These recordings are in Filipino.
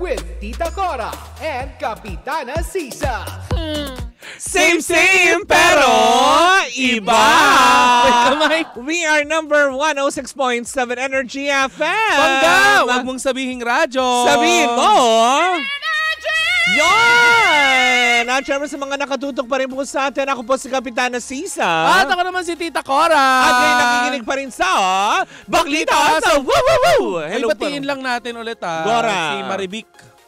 With Tita Cora and Kapitana Sisa. Same, pero iba. We are number 106.7 Energy FM. Bangga! Huwag mong sabihin radyo. Sabihin mo. Yan! At syempre sa mga nakatutok pa rin po sa atin, ako po si Kapitana Sisa. At ako naman si Tita Cora. At ngayon nakikinig pa rin sa Baklita sa Woo! Ay, batiin lang natin ulit Cora. si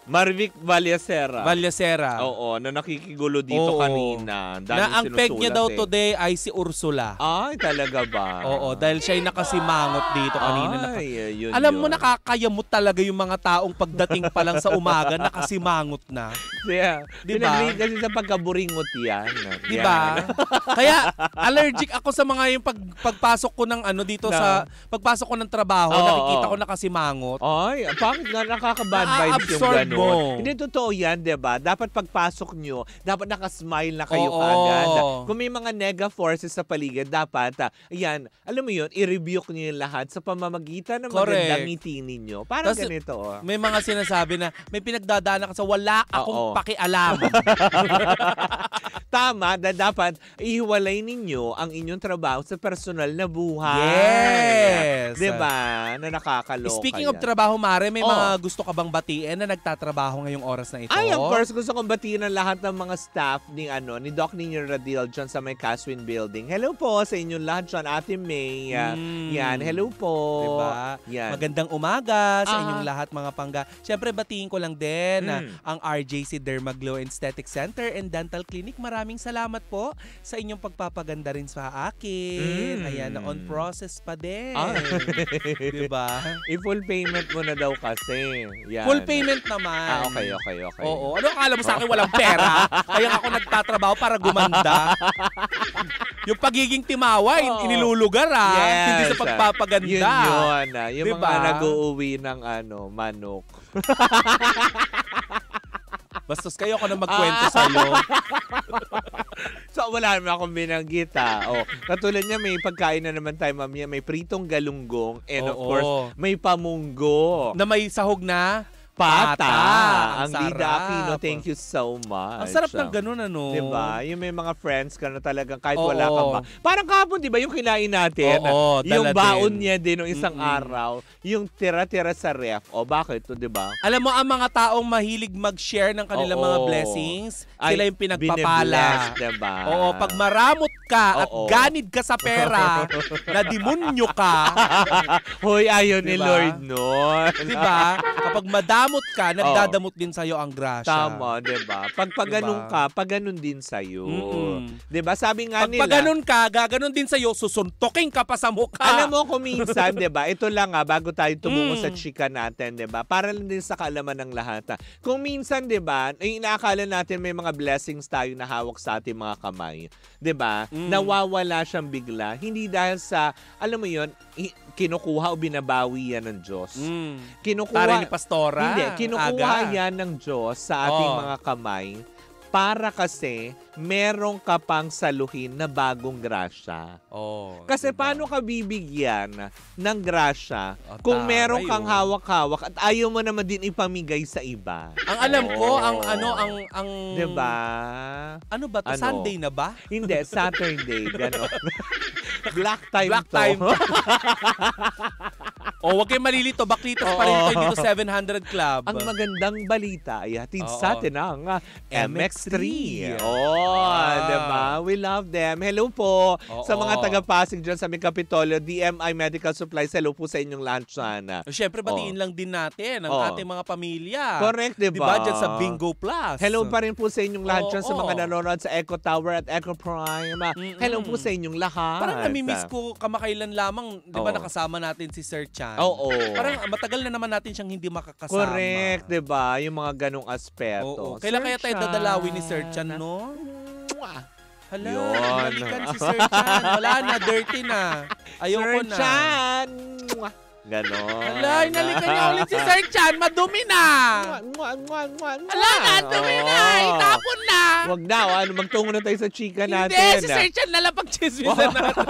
Marvic Vallasera. Oo, na nakikigulo dito kanina. Na ang peg niya daw today ay si Ursula. Ay, talaga ba? Oo, dahil siya'y nakasimangot dito kanina. Yun, Alam mo, nakakayamot talaga yung mga taong pagdating pa lang sa umaga, nakasimangot na. Yeah. Diba? Pinag-rate kasi sa pagkaburingot yan. Diba? Kaya allergic ako sa mga yung pagpasok ko ng dito sa pagpasok ko ng trabaho, nakikita ko nakasimangot. Ay, bakit nga nakaka-bad vibes yung gano'n? Hindi totoo yan, diba? Dapat pagpasok nyo, dapat nakasmile na kayo agad. Kung may mga nega forces sa paligid, dapat, alam mo yun, i-rebuke nyo yung lahat sa pamamagitan ng magandang ngiti ninyo. Parang ganito. May mga sinasabi na may pinagdadaanan ka sa wala akong pakialam. Tama, dapat ihiwalay ninyo ang inyong trabaho sa personal na buhay. Yes! Diba? Na nakakaloka. Speaking of trabaho, Mare, may mga gusto ka bang batiin na nagtatrabaho ngayong oras na ito? Ay, of course, gusto kong batiin ang lahat ng mga staff ni Doc Nino Radil dyan sa may Caswin Building. Hello po sa inyong lahat dyan, Ate May. Yan, hello po. Diba? Yan. Magandang umaga sa inyong lahat, mga pangga. Siyempre, batiin ko lang din ang RJC Dermaglow Aesthetic Center and Dental Clinic. Maraming salamat po sa inyong pagpapaganda rin sa akin. Ayan, na on process pa din. Diba? I-full payment mo na daw kasi. Yan. Full payment naman. Okay. Oo. Ano akala mo sa akin walang pera? Kaya ako nagtatrabaho para gumanda. Yung pagiging timawa, inilulugar Yes. Hindi sa pagpapaganda. Yun. Yung diba? mga nag-uuwi ng manok. Bastos kayo ako na magkwento sa'yo. So, wala naman akong binanggit katulad niya, may pagkain na naman tayo mamaya. May pritong galunggong and of course, may pamunggo. Na may sahog na pata. Ang sarap. Lida Aquino, thank you so much. Ang sarap ng ganun, Diba? Yung may mga friends ka na talagang kahit wala ka ba. Parang kahapon, diba, yung kinain natin, yung baon niya din ng isang araw, yung tira-tira sa ref. Bakit to, diba? Alam mo, ang mga taong mahilig mag-share ng kanilang mga blessings, sila yung pinagpapala. Diba? Pag maramot ka at ganid ka sa pera, na demonyo ka. Hoy, ayaw ni Lord nun. Diba? Kapag madamot ka, nagdadamot din sa'yo ang grasya. Tama, diba? Pag paganon ka, paganon din sa'yo. Diba? Sabi nga nila. Pag paganon ka, gaganon din sa'yo, susuntokin ka pa sa mukha. Alam mo kung minsan, diba? Ito lang bago tayo tumungo sa chika natin, diba? Para lang din sa kaalaman ng lahat. Kung minsan, diba, inaakala natin may mga blessings tayo na hawak sa ating mga kamay. Diba? Nawawala siyang bigla. Hindi dahil sa, alam mo yun, kinukuha o binabawi yan ng Diyos. Tari ni Pastora. Hindi, kinukuha yan ng Diyos sa ating mga kamay para kasi merong ka pang saluhin na bagong grasya. Kasi paano ka bibigyan ng grasya kung meron kang hawak-hawak at ayaw mo naman din ipamigay sa iba? Ang alam ko, ang diba? Ano ba? Sunday na ba? Hindi, Saturday. Ganon. Black time to. Huwag kayong malilito. Baklitas pa rin tayo dito 700 Club. Ang magandang balita ay hatid sa atin ang MX3. Diba? We love them. Hello po sa mga taga-Pasig dyan sa Kapitolyo, DMI Medical Supplies. Hello po sa inyong lahat sana. Siyempre, batiin lang din natin ang ating mga pamilya. Correct, diba? Diba? Dyan sa Bingo Plus. Hello pa rin po sa inyong lahat dyan sa mga nanonood sa Echo Tower at Echo Prime. Hello po sa inyong lahat. Parang namimiss ko kamakailan lamang, diba, nakasama natin si Sir Chan. Parang matagal na naman natin siyang hindi makakasama. Correct, diba? Yung mga ganong aspeto. Kailan kaya tayo dadalawin ni Sir Chan, no? Hala, nalikan si Sir Chan. Wala na, dirty na. Ayoko na. Sir Chan! Ganon. Hala, inalikan niya ulit si Sir Chan. Madumi na. Hala na, dumi na. Itapon na. Wag na. Magtungo na tayo sa chika natin. Hindi, si Sir Chan nalang pag-chismisan natin.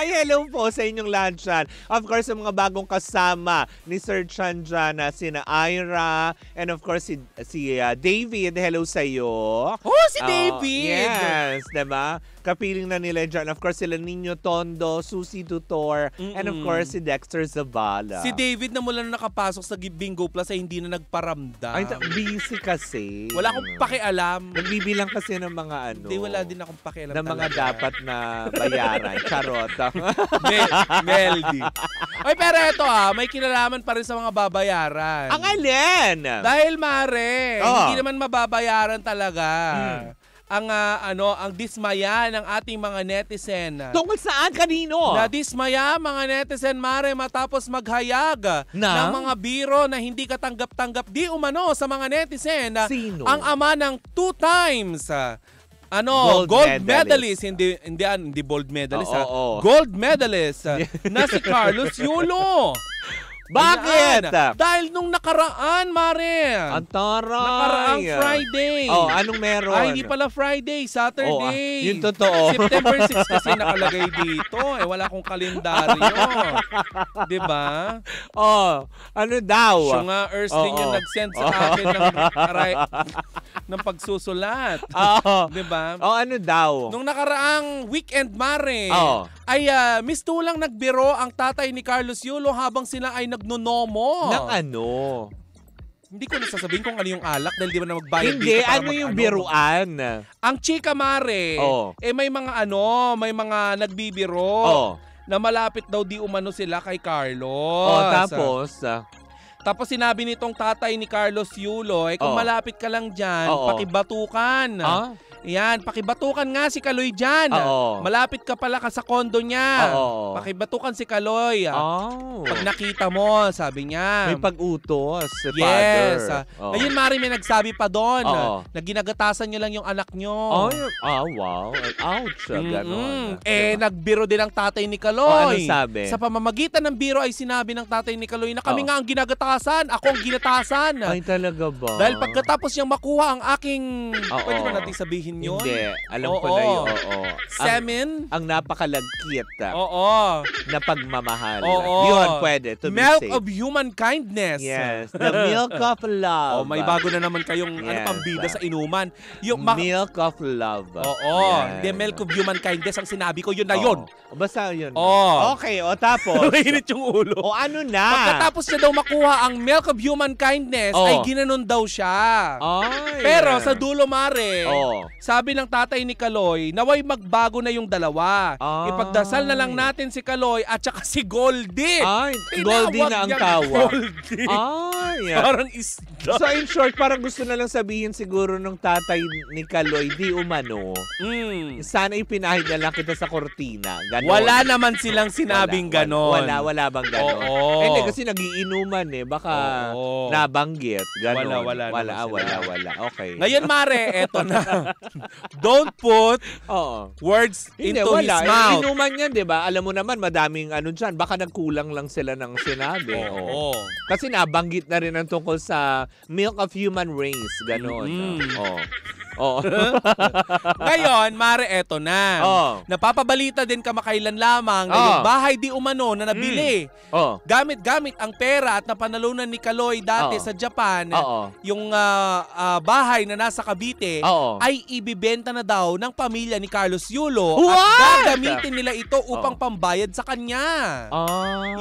Ay, hello po sa inyong lahat dyan. Of course, ang mga bagong kasama ni Sir Chan dyan, sina Ira, and of course, si David. Hello sa'yo. Oh, si David! Yes, diba? Kapiling na nila dyan. Of course, sila Nino Tondo, Susie Tutor, and of course, si Dexter Zavala. Si David na mula na nakapasok sa Bingo Plus ay hindi na nagparamdam. Ay, busy kasi. Wala akong pakialam. Nagbibilang kasi ng mga Hindi, wala din akong pakialam ng mga talaga. dapat na bayaran. Charot. Meldy. Ay, pero ito may kinalaman pa rin sa mga babayaran. Ang alin? Dahil mare, Oh. hindi naman mababayaran talaga. Ang dismaya ng ating mga netizen. Tungkol saan? Kanino? Nadismaya mga netizen mare matapos maghayag ng mga biro na hindi katanggap-tanggap di umano sa mga netizen. Sino? Ang ama ng 2 times Gold medalist. Hindi gold medalist Oo. Gold medalist na si Carlos Yulo. Bakit? Ayan. Dahil nung nakaraan, Mare. Ang taray. Nakaraang Friday. Oh, anong meron? Ay, hindi pala Friday, Saturday. Yung totoo. September 6 kasi nakalagay dito. Wala akong kalendaryo. Diba? Oh, ano daw? Siya nga, Earthling yung nag-send sa akin ng pagsusulat. Diba? Oh, ano daw? Nung nakaraang weekend, Mare, ay mistulang nagbiro ang tatay ni Carlos Yulo habang sila ay nagnonomo. Ng ano? Hindi ko nasasabihin kung ano yung alak dahil di ba na magbayad Hindi, dito para ano yung biruan? Ang chika Mare, may mga nagbibiro na malapit daw di umano sila kay Carlos. Tapos sinabi nitong tatay ni Carlos Yulo, kung malapit ka lang dyan, pakibatukan. Yan, pakibatukan nga si Kaloy dyan. Malapit ka pala sa kondo niya. Pakibatukan si Kaloy. Pag nakita mo, sabi niya. May pag-utos si yes. father. Ngayon, Mari, may nagsabi pa doon na ginagatasan niyo lang yung anak niyo. Wow. Ouch. Ganon. Nagbiro din ang tatay ni Kaloy. Ano sabi? Sa pamamagitan ng biro ay sinabi ng tatay ni Kaloy na kami nga ang ginagatasan. Ako ang ginatasan. Ay, talaga ba? Dahil pagkatapos niyang makuha ang aking... Pwede ba natin sabihin yun? Hindi. Alam ko na yun. Semen? Ang napakalagkit na pagmamahal. Yun, pwede. To milk be safe. of human kindness. Yes. The milk of love. May bago na naman kayong pambida sa inuman. Yung milk of love. Hindi, milk of human kindness. Ang sinabi ko, yun na yun. Basta yun. Okay, tapos? Mainit yung ulo. Ano na? Pagkatapos niya daw makuha ang milk of human kindness, ay ginanon daw siya. Pero sa dulo, Mare, sabi ng tatay ni Kaloy, naway magbago na yung dalawa. Ipagdasal na lang natin si Kaloy at saka si Goldie. Goldie na ang tawag. Parang isda. So in short, parang gusto na lang sabihin siguro ng tatay ni Kaloy, di umano. Sana ipinahid na lang kita sa kortina. Ganon. Wala naman silang sinabing ganon. Wala bang ganon? Hindi, kasi nagiinuman Baka nabanggit. Ganon. Wala. Okay. Ngayon, Mare, eto na. Don't put words into his mouth. Inuman yan, di ba? Alam mo naman, madaming dyan. Baka nagkulang lang sila ng sinabi. Kasi nabanggit na rin ang tungkol sa milk of human race. Ganon. Ngayon, Mare, eto na. Napapabalita din kamakailan lamang na yung bahay di umano na nabili. Gamit-gamit ang pera at napanalunan ni Kaloy dati sa Japan. Yung bahay na nasa Cavite ay ibibenta na daw ng pamilya ni Carlos Yulo. At gagamitin nila ito upang pambayad sa kanya.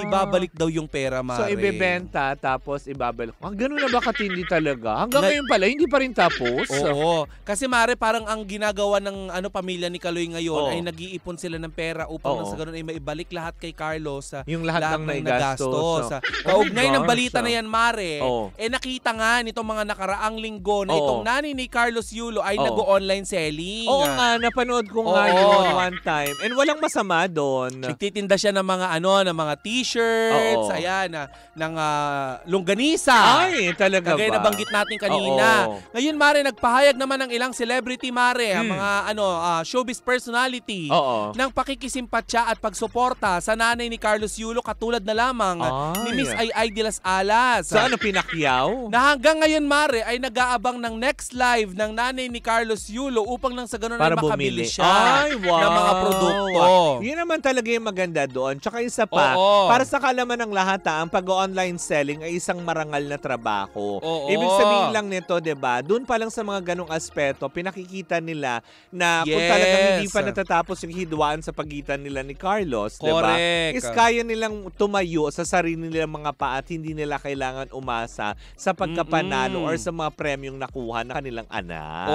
Ibabalik daw yung pera, Mare. So, ibibenta tapos ibabalik. Ganun na ba katindi talaga? Hanggang ngayon pala, hindi pa rin tapos? Oo. Kasi Mare, parang ang ginagawa ng pamilya ni Kaloy ngayon ay nag-iipon sila ng pera upang sa ganun ay maibalik lahat kay Carlos. Yung lahat ng naigastos. Kaugnay ng balita na yan, Mare, nakita nga nitong mga nakaraang linggo na itong nanay ni Carlos Yulo ay nag-online selling. Oo nga, napanood ko nga yun one time. And walang masama doon. Nagtitinda siya ng mga ng mga t-shirts, ng longganisa. Ay, talaga Kagaya ba? nabanggit natin kanina. Ngayon, Mare, nagpahayag naman ng ilang celebrity, Mare, ang mga showbiz personality ng pakikisimpatya at pagsuporta sa nanay ni Carlos Yulo, katulad na lamang ni Miss Ay de las Alas. So ano, pinakyaw? Na hanggang ngayon, Mare, ay nag-aabang ng next live ng nanay ni Carlos Yulo upang nang sa ganun ay makabili siya ng mga produkto. Yun naman talaga yung maganda doon. Tsaka isa pa, para sa kalaman ng lahat, ang pag-online selling ay isang marangal na trabaho. Ibig sabihin lang nito, 'di ba? Doon pa lang sa mga ganung aspeto, pinakikita nila na kung talagang hindi pa natatapos yung hidwaan sa pagitan nila ni Carlos, 'di ba? Is kaya nilang tumayo sa sarili nilang mga paa at hindi nila kailangan umasa sa pagkapanalo or sa mga premyong nakuha ng kanilang anak.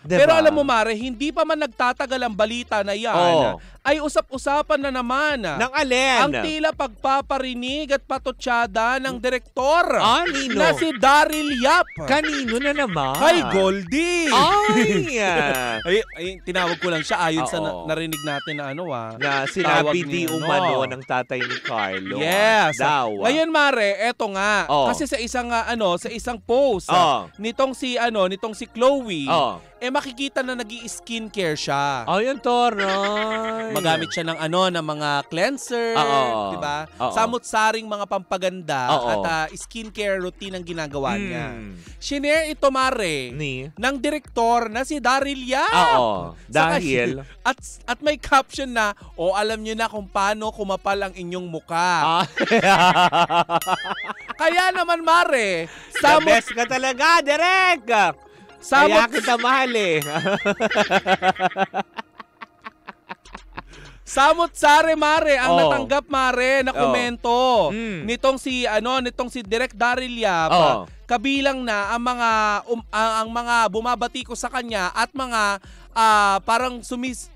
Diba? Pero alam mo, Mare, hindi pa man nagtatagal ang balita na yan, ay usap-usapan na naman ng alin? ang tila pagpaparinig at patutsyada ng direktor Nino? na si Daryl Yap. Kanino na naman? Kay Goldie. Ay, tinawag ko lang siya ayon sa narinig natin na na sinabi di umano ng tatay ni Carlo. Yes. Ngayon, Mare, eto nga. Kasi sa isang post nitong si Chloe, makikita na nag-i-skincare siya. Ayun, Toray. Magamit siya ng mga cleanser, di ba? Samut-saring mga pampaganda at skincare routine ang ginagawa niya. Shinare ito, Mare, ng direktor na si Daryl Yap. Dahil at may caption na, alam niyo na kung paano kumapal ang inyong muka. Kaya naman, Mare, the best ka talaga, Direk! Kaya kita mahal Samot-sare, Mare, ang natanggap, Mare, na komento nitong si Direk Daryl Yap, kabilang na ang mga bumabati ko sa kanya at mga parang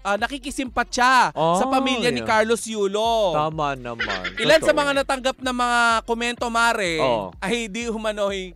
nakikisimpatya sa pamilya ni Carlos Yulo. Tama naman. Ilan sa mga natanggap na mga komento, Mare, ay di humanoy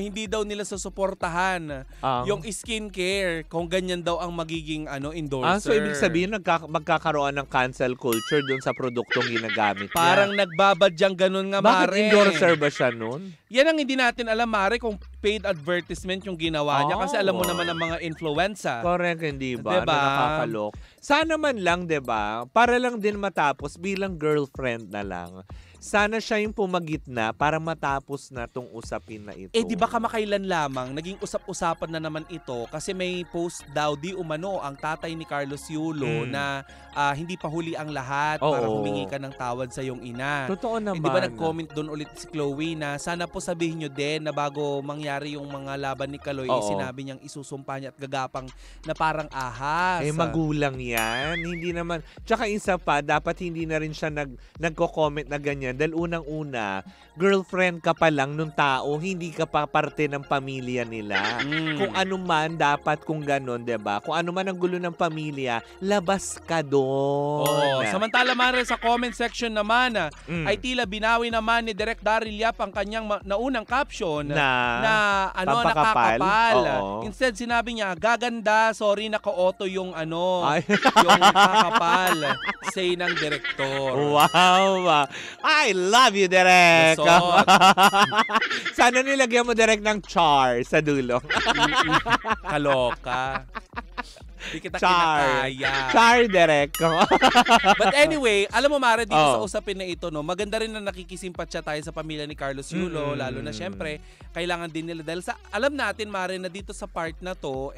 hindi daw nila susuportahan yung skincare kung ganyan daw ang magiging endorser. So ibig sabihin magkakaroon ng cancel culture doon sa produktong ginagamit niya. Parang nagbabadyang ganun nga, Mare. Bakit endorser ba siya nun? Yan ang hindi natin alam, Mare, kung paid advertisement yung ginawa niya. Kasi alam mo naman ang mga influencer. Correct, hindi ba? Diba? Nakakalok. Sana man lang, 'di ba? Para lang din matapos bilang girlfriend na lang. Sana siya yung pumagitna para matapos na tong usapin na ito. Di ba kamakailan lamang, naging usap-usapan na naman ito kasi may post daw di umano ang tatay ni Carlos Yulo na hindi pa huli ang lahat para humingi ka ng tawad sa iyong ina. Totoo naman. Di ba nag-comment doon ulit si Chloe na sana po sabihin nyo din na bago mangyari yung mga laban ni Kaloy, sinabi niyang isusumpa niya at gagapang na parang ahas. Magulang yan. Hindi naman. Tsaka isa pa, dapat hindi na rin siya nagko-comment na ganyan. Dahil unang-una, girlfriend ka pa lang nung tao, hindi ka pa parte ng pamilya nila. Kung ano man, dapat kung ganon, diba? Kung ano man ang gulo ng pamilya, labas ka doon. Samantala, Mare, sa comment section naman, ay tila binawi naman ni Direk Daryl Yap ang kanyang naunang caption na nakakapal. Instead, sinabi niya, gaganda, sorry, naka-auto yung yung nakakapal. Say ng direktor. Wow! I love you, Direk! Sana nilagyan mo, Direk, ng char sa dulo. Kaloka. Di kita kinakaya. Char, Direk. But anyway, alam mo, Mare, dito sa usapin na ito, maganda rin na nakikisimpatya tayo sa pamilya ni Carlos Yulo, lalo na syempre, kailangan din nila. Dahil alam natin, Mare, na dito sa part na to,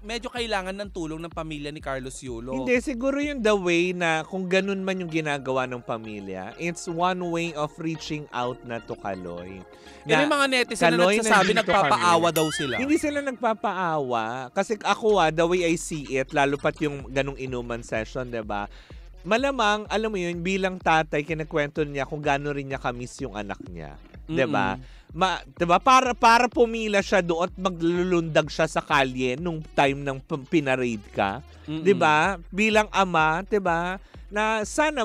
medyo kailangan ng tulong ng pamilya ni Carlos Yulo. Hindi, siguro yung the way na kung ganun man yung ginagawa ng pamilya, it's one way of reaching out na to Kaloy. May mga netizen na nagsasabi nagpapaawa daw sila. Hindi sila nagpapaawa. Kasi ako, the way I see it, lalo pat yung ganung inuman session, diba? Malamang, alam mo yun, bilang tatay, kinakwento niya kung gano'n rin niya kamiss yung anak niya. Diba? Diba? Para pumila siya doon at maglulundag siya sa kalye nung time ng pinarade ka. Diba? Bilang ama, diba? Na sana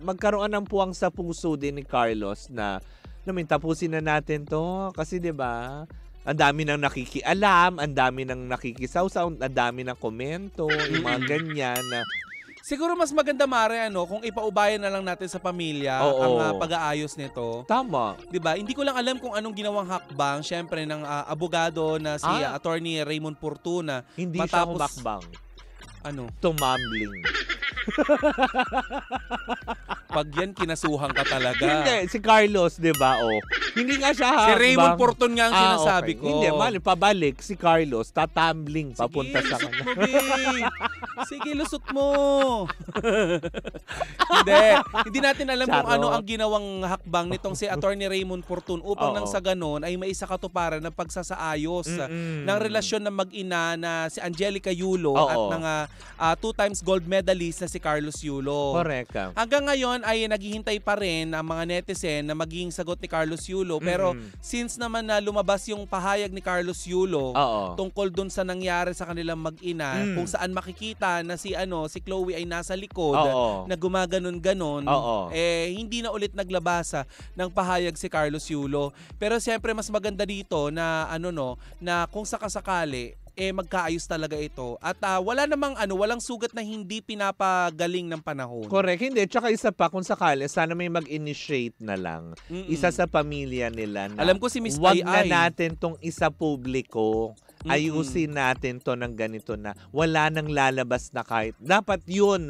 magkaroon ng puwang sa puso din ni Carlos na tapusin na natin to. Kasi diba, ang dami nang nakikialam, ang dami nang nakikisawsaw, ang dami ng komento, yung mga ganyan na Siguro mas maganda, Mare, kung ipaubayan na lang natin sa pamilya Oo. ang pag-aayos nito. Tama. 'Di ba? Hindi ko lang alam kung anong ginawang hakbang syempre ng abogado na si Attorney Raymond Fortuna. Hindi siya Matapos- humakbang. Tumbling. Tumambling. Pag yan, kinasuhan ka talaga. Hindi, si Carlos, di ba? Oh. Hindi nga siya Si hakbang. Raymond Fortun nga ang sinasabi okay. ko. Hindi, mali, pabalik. Si Carlos, tatambling papunta sa lusot kanya. mo, babe. Sige, lusot mo. Hindi natin alam kung Charot. ano ang ginawang hakbang nitong si Attorney Raymond Fortun upang Oo. nang sa ganon ay maisakatuparan ng pagsasaayos ng relasyon ng mag-ina na si Angelica Yulo Oo. at ng 2 times gold medalist na si Carlos Yulo. Correct. Hanggang ngayon ay naghihintay pa rin ang mga netizen na maging sagot ni Carlos Yulo. Pero since naman na lumabas yung pahayag ni Carlos Yulo Oo. tungkol dun sa nangyari sa kanilang mag-ina, kung saan makikita na si Chloe ay nasa likod Oo. na gumaganon-ganon, Oo. hindi na ulit naglabasa ng pahayag si Carlos Yulo. Pero siyempre mas maganda dito na na kung sakasakali magkaayos talaga ito. At walang sugat na hindi pinapagaling ng panahon. Correct. Hindi. Tsaka isa pa, kung sakali, sana may mag-initiate na lang. Isa sa pamilya nila na Alam ko si Miss wag Ai. na natin tong isa publiko. Ayusin natin to ng ganito na wala nang lalabas na kahit. Dapat yun,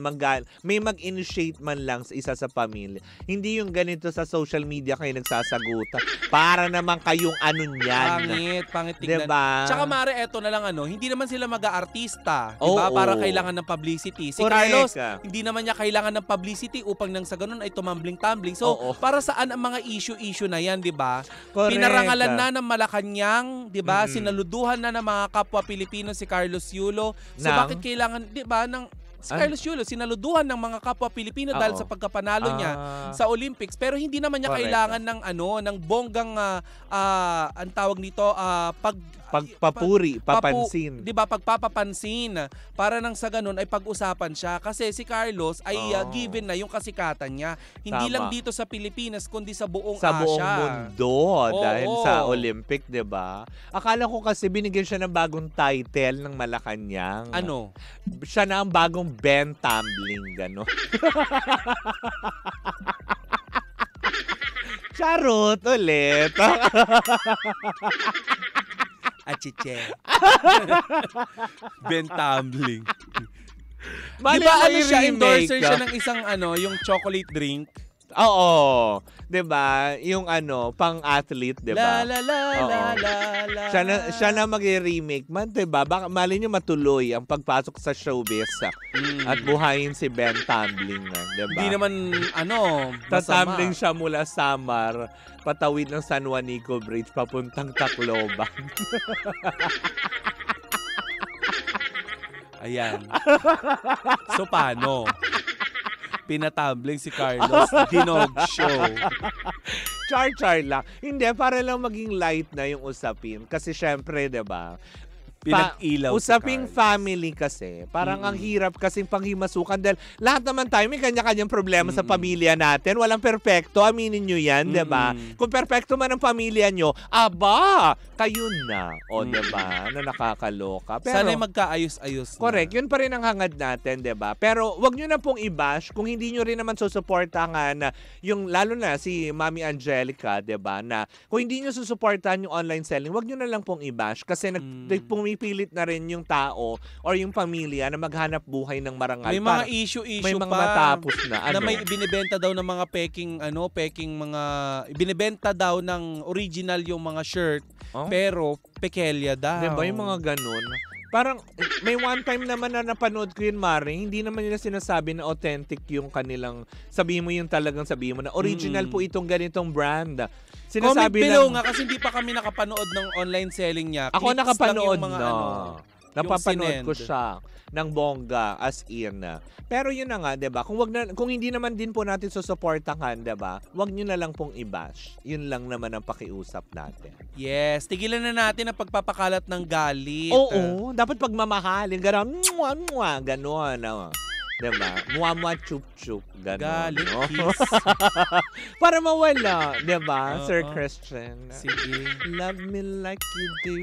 may mag-initiate man lang sa isa sa pamilya. Hindi yung ganito sa social media kayo nagsasagutan. Para naman kayong niyan. Pangit tignan. Diba? Tsaka Mare, eto na lang hindi naman sila mag-aartista. Diba? Oo. Para kailangan ng publicity. Si Correct. Carlos, hindi naman niya kailangan ng publicity upang nang sa ganun ay tumambling-tumbling. So, Oo. para saan ang mga issue na yan, diba? Correct. Pinarangalan na ng Malacanang, diba? Sinaluduhan na ng mga kapwa Pilipino si Carlos Yulo. So, bakit kailangan, diba, si Carlos Yulo, sinaluduhan ng mga kapwa Pilipino dahil sa pagkapanalo niya sa Olympics, pero hindi naman niya kailangan ng ng bonggang ang tawag nito Pagpapuri, papansin. 'Di ba, pagpapapansin para nang sa ganun ay pag-usapan siya kasi si Carlos ay given na yung kasikatan niya. Hindi Tama. lang dito sa Pilipinas kundi sa buong Sa buong Asia. mundo dahil sa Olympic, 'di ba? Akala ko kasi binigyan siya ng bagong title ng Malacanang. Ano? Siya na ang bagong Ben Tumbling, gano'n. Charot ulit. Achiche. Ben Tumbling. Mali Di ba mo yung siya, remake, endorser siya ng isang yung chocolate drink? Oo. 'Di ba? Yung pang-athlete, 'di ba? La la la Oo. la la la. Siya na mag-remake man, 'di ba? Baka mali niyo matuloy ang pagpasok sa showbiz at buhayin si Ben Tumbling, 'di ba? Hindi naman masama. Tatumbling siya mula Samar, patawid ng San Juanico Bridge papuntang Tacloban. Ayan. So paano? Pinatumbling si Carlos, Ginog Show. Char lang. Hindi, para lang maging light na yung usapin. Kasi syempre, 'di ba? Pinag-ilaw Usaping si Carlos. family kasi. Parang ang hirap kasing panghimasukan dahil lahat naman tayo may kanya-kanyang problema sa pamilya natin. Walang perpekto. Aminin nyo yan, di ba? Kung perpekto man ang pamilya nyo, aba, kayo na. O, di ba? Na nakakaloka. Pero, Sana'y magkaayos-ayos na. correct. Yun pa rin ang hangad natin, di ba? Pero wag nyo na pong i-bash kung hindi nyo rin naman susuportahan yung, lalo na si Mami Angelica, di ba? Na kung hindi nyo susuportahan yung online selling, wag nyo na lang pong i-bash kasi pumipilit na rin yung tao or yung pamilya na maghanap buhay ng marangal. May mga issue-issue may mga pa. matapos na. Na may binibenta daw ng mga peking mga binibenta daw ng original yung mga shirt pero pekelya daw. Diba yung mga ganun? Parang may one time naman na napanood ko yun, Mari, hindi naman nila sinasabi na authentic yung kanilang, sabihin mo yung talagang sabihin mo na original po itong ganitong brand. Comment Sinasabi below lang, nga kasi hindi pa kami nakapanood ng online selling niya. ako Clips nakapanood lang yung mga na. Napapanood sinend. ko siya ng bongga as in. Pero yun na nga, 'di ba? Kung hindi naman din po natin susuportahan, 'di ba? Wag niyo na lang pong i-bash. Yun lang naman ang pakiusap natin. Yes, tigilan na natin ang pagpapakalat ng galit. Oo, dapat pagmamahalin, gano'n, ganon. Diba? Muamua chup-chup. Ganon. Galing no? kiss. Para mawala. Diba, Oo. Sir Christian? Sige. Love me like you do.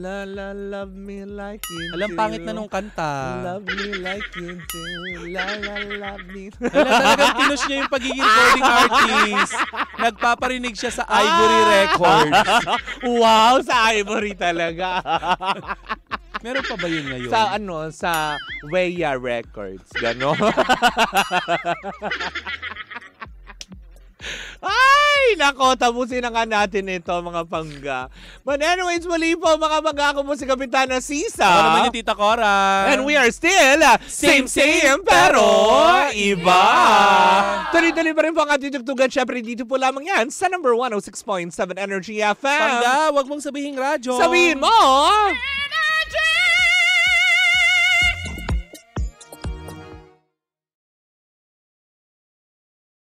La la, love me like you do. Alam, pangit na nung kanta. Love me like you do. La la, love me. Alam, talagang pinush niya yung pagiging recording artist. Nagpaparinig siya sa Ivory Records. Wow, sa Ivory talaga. Meron pa ba yun ngayon? Sa Weya Records. Gano. Ay, nako, tapusin na nga natin ito, mga pangga. But anyways, muli po, mga pangga, ako po si Kapitana Sisa. Ako naman yung Tita Cora. And we are still same pero iba. Tuloy-tuloy pa rin po ang ating tugtugan. Syempre, dito po lamang yan sa number 106.7 Energy FM. Pangga, wag mong sabihin radyo. Sabihin mo!